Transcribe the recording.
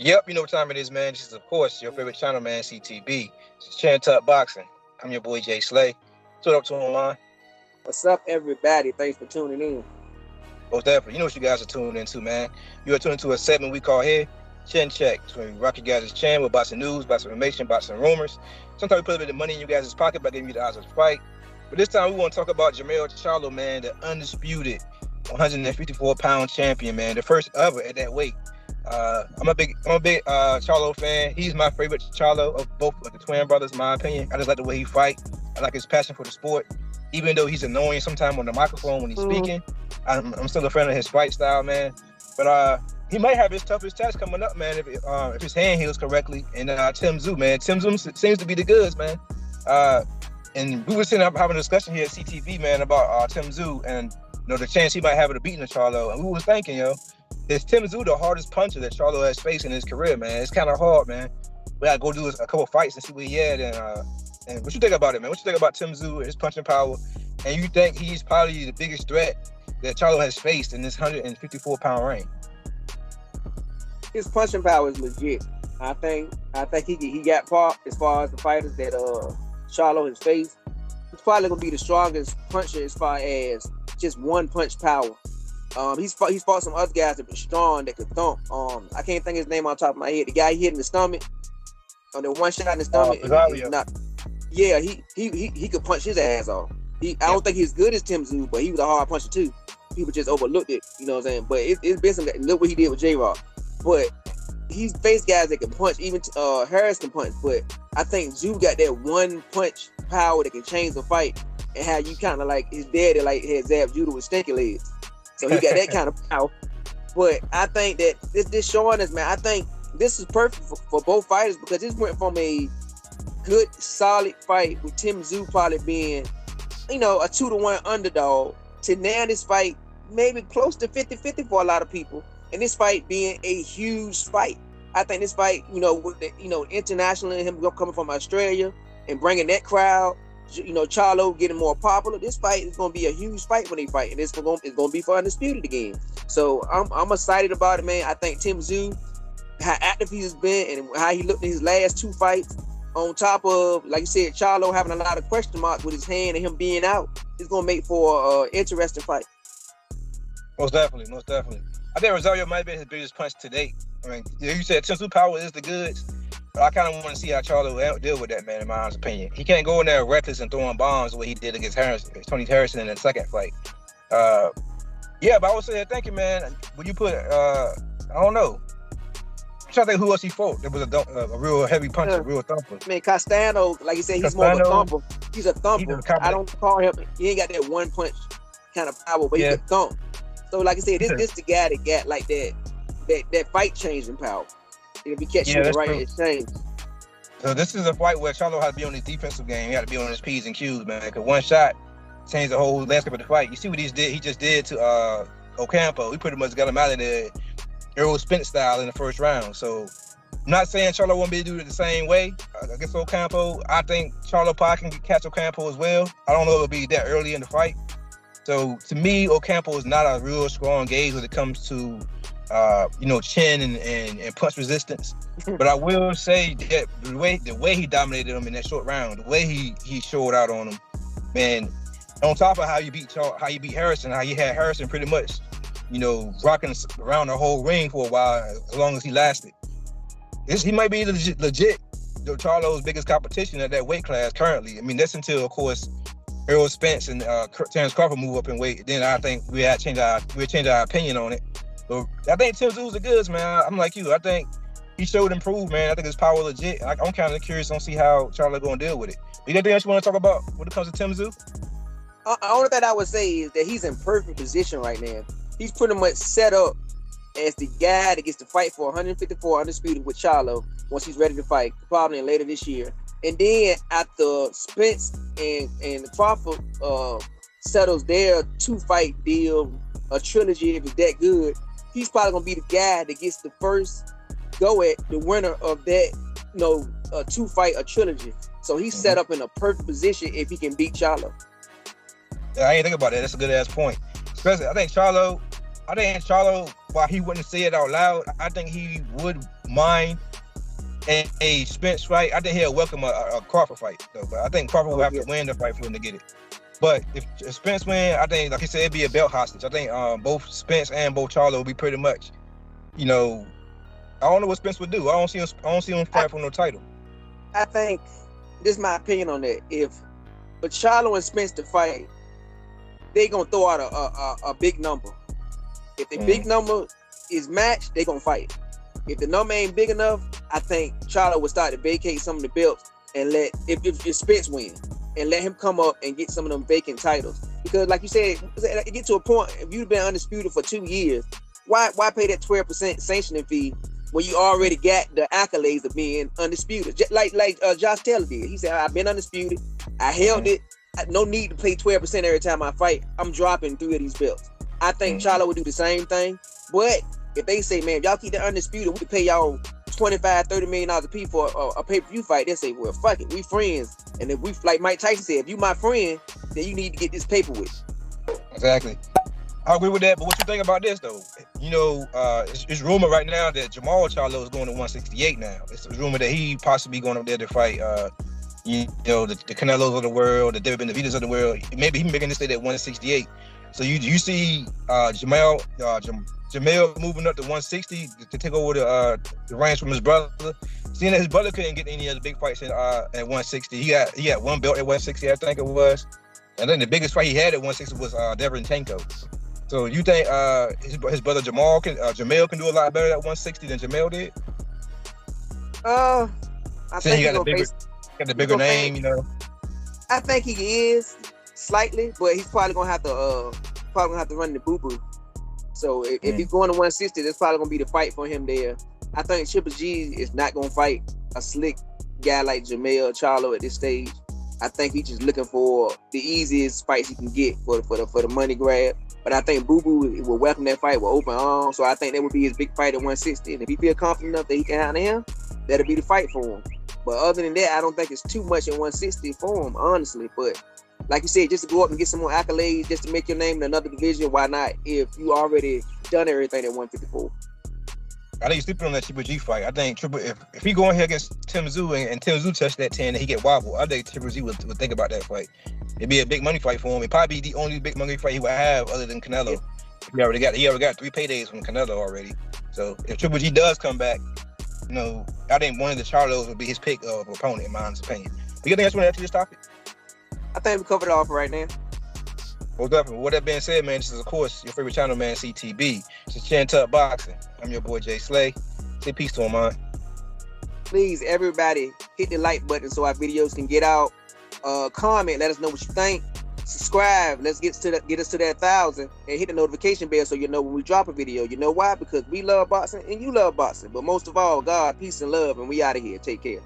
Yep, you know what time it is, man. This is, of course, your favorite channel, man, CTB. It's Chan Tuck Boxing. I'm your boy, Jay Slay. What up to him, man? What's up, everybody? Thanks for tuning in. Most definitely. You know what you guys are tuning into, man. You are tuning into a segment we call here, Chin Check. So we rock you guys' chin with boxing news, boxing information, boxing rumors. Sometimes we put a bit of money in you guys' pocket by giving you the odds of the fight. But this time we want to talk about Jermell Charlo, man, the undisputed 154-pound champion, man. The first ever at that weight. I'm a big Charlo fan. He's my favorite Charlo of both of the twin brothers, in my opinion. I just like the way he fight. I like his passion for the sport. Even though he's annoying sometimes on the microphone when he's speaking, I'm still a fan of his fight style, man. But he might have his toughest test coming up, man, if his hand heals correctly. And Tszyu, man. Tszyu seems to be the goods, man. And we were sitting up having a discussion here at CTV, man, about Tszyu and the chance he might have of beating the Charlo. And we was thinking, is Tszyu the hardest puncher that Charlo has faced in his career, man? It's kind of hard, man. We gotta go do a couple fights and see where he at. And what you think about it, man? What you think about Tszyu, his punching power? And you think he's probably the biggest threat that Charlo has faced in this 154-pound range? His punching power is legit. I think he got far as far as the fighters that Charlo has faced. He's probably gonna be the strongest puncher as far as just one punch power. He's fought some other guys that were strong that could thump. I can't think his name on top of my head. The guy he hit in the stomach, on the one shot in the stomach. He could punch his ass off. I don't think he's good as Tszyu, but he was a hard puncher too. People just overlooked it, you know what I'm saying? But it's been some. Look what he did with J-Rock. But he's faced guys that can punch. Even Harris can punch. But I think Tszyu got that one punch power that can change the fight. And how you kind of like his daddy had zapped judo with stinky legs. So he got that kind of power. But I think that this showing us, man, I think this is perfect for both fighters because this went from a good, solid fight with Tszyu probably being, a 2-1 underdog to now this fight maybe close to 50-50 for a lot of people. And this fight being a huge fight. I think this fight, with the, internationally, him coming from Australia and bringing that crowd, Charlo getting more popular. This fight is going to be a huge fight when they fight, and it's going to be for undisputed again. So I'm excited about it, man. I think Tszyu, how active he's been and how he looked in his last two fights, on top of, like you said, Charlo having a lot of question marks with his hand and him being out, it's going to make for an interesting fight. Most definitely. I think Rosario might be his biggest punch to date. I mean, you said Tszyu power is the goods. But I kind of want to see how Charlo deal with that, man, in my honest opinion. He can't go in there reckless and throwing bombs the way he did against Tony Harrison in the second fight. But I would say, thank you, man. Would you put, I don't know. I'm trying to think who else he fought. There was a real heavy puncher, a real thumper. I mean, Castano, like you said, he's more of a thumper. He's a thumper. I don't call him, he ain't got that one punch kind of power, but he can thump. So, like I said, this the guy that got like that fight changing power. If he catch you in the right exchange. So this is a fight where Charlo had to be on his defensive game. He had to be on his P's and Q's, man. Because one shot changed the whole landscape of the fight. You see what he just did to Ocampo. He pretty much got him out of there Errol Spence style in the first round. So I'm not saying Charlo won't be able to do it the same way against Ocampo. I think Charlo probably can catch Ocampo as well. I don't know if it'll be that early in the fight. So to me, Ocampo is not a real strong gauge when it comes to chin and punch resistance. But I will say that the way he dominated him in that short round, the way he showed out on him, man, on top of how you beat Harrison, how you had Harrison pretty much, rocking around the whole ring for a while, as long as he lasted. He might be legit Charlo's biggest competition at that weight class currently. I mean, that's until, of course, Errol Spence and Terrence Crawford move up in weight. Then I think we change our opinion on it. But I think Tszyu's the goods, man. I'm like you. I think he showed improved, man. I think his power legit. I'm kind of curious to see how Charlo going to deal with it. You got anything else you want to talk about when it comes to Tszyu? The only thing I would say is that he's in perfect position right now. He's pretty much set up as the guy that gets to fight for 154 undisputed with Charlo once he's ready to fight, probably later this year. And then after Spence and Crawford settles their 2-fight deal, a trilogy if it's that good, he's probably gonna be the guy that gets the first go at the winner of that, a 2-fight, a trilogy. So he's set up in a perfect position if he can beat Charlo. Yeah, I ain't think about that. That's a good ass point. Especially, I think Charlo, I think Charlo, while he wouldn't say it out loud, I think he would mind a Spence fight. I think he'll welcome a Crawford fight, though. But I think Crawford will have to win the fight for him to get it. But if Spence win, I think, like he said, it'd be a belt hostage. I think both Spence and both Charlo will be pretty much, I don't know what Spence would do. I don't see him fight for no title. I think this is my opinion on that. If for Charlo and Spence to fight, they gonna throw out a big number. If the big number is matched, they gonna fight. If the number ain't big enough, I think Charlo would start to vacate some of the belts and let if Spence win and let him come up and get some of them vacant titles. Because like you said, it get to a point, if you've been undisputed for 2 years, why pay that 12% sanctioning fee when you already got the accolades of being undisputed? Just like Josh Taylor did. He said, I've been undisputed. I held it. No need to pay 12% every time I fight. I'm dropping 3 of these belts. I think Charlo would do the same thing. But if they say, man, if y'all keep the undisputed, we can pay y'all $25-30 million a piece for a pay-per-view fight, they say, well, fuck it, we friends. And if we, like Mike Tyson said, if you my friend, then you need to get this paper with. Exactly. I agree with that, but what you think about this, though? It's rumored right now that Jermell Charlo is going to 168 now. It's rumored that he possibly going up there to fight, the Canelos of the world, the David Benavidez of the world. Maybe he making this state at 168. So you see Jermell moving up to 160 to take over the reins from his brother. Seeing that his brother couldn't get any other big fights at 160, he had one belt at 160, I think it was. And then the biggest fight he had at 160 was Derevyanchenko. So you think his brother Jermell can do a lot better at 160 than Jermell did? I think he got the bigger name, I think he is slightly, but he's probably gonna have to run the boo-boo. So if he's going to 160, that's probably gonna be the fight for him there. I think Triple G is not gonna fight a slick guy like Jermell Charlo at this stage. I think he's just looking for the easiest fights he can get for the money grab. But I think Boo Boo will welcome that fight with open arms. So I think that would be his big fight at 160. And if he feel confident enough that he can handle him, that'll be the fight for him. But other than that, I don't think it's too much at 160 for him, honestly. But like you said, just to go up and get some more accolades, just to make your name in another division, why not? If you already done everything at 154. I think you're sleeping on that Triple G fight. I think if he go in here against Tszyu and Tszyu touch that 10 and he get wobbled, I think Triple G would think about that fight. It'd be a big money fight for him. It'd probably be the only big money fight he would have other than Canelo. He already got 3 paydays from Canelo already. So if Triple G does come back, I think one of the Charlos would be his pick of opponent, in my honest opinion. Do you think that's one after this topic? I think we covered it all for right now. Well, definitely. With that being said, man, this is, of course, your favorite channel, man, CTB. This is Chin Tuck Boxing. I'm your boy, Jay Slay. Say peace to him, man. Please, everybody, hit the like button so our videos can get out. Comment, let us know what you think. Subscribe, let's get us to that 1,000, and hit the notification bell so you know when we drop a video. You know why? Because we love boxing and you love boxing. But most of all, God, peace and love, and we out of here. Take care.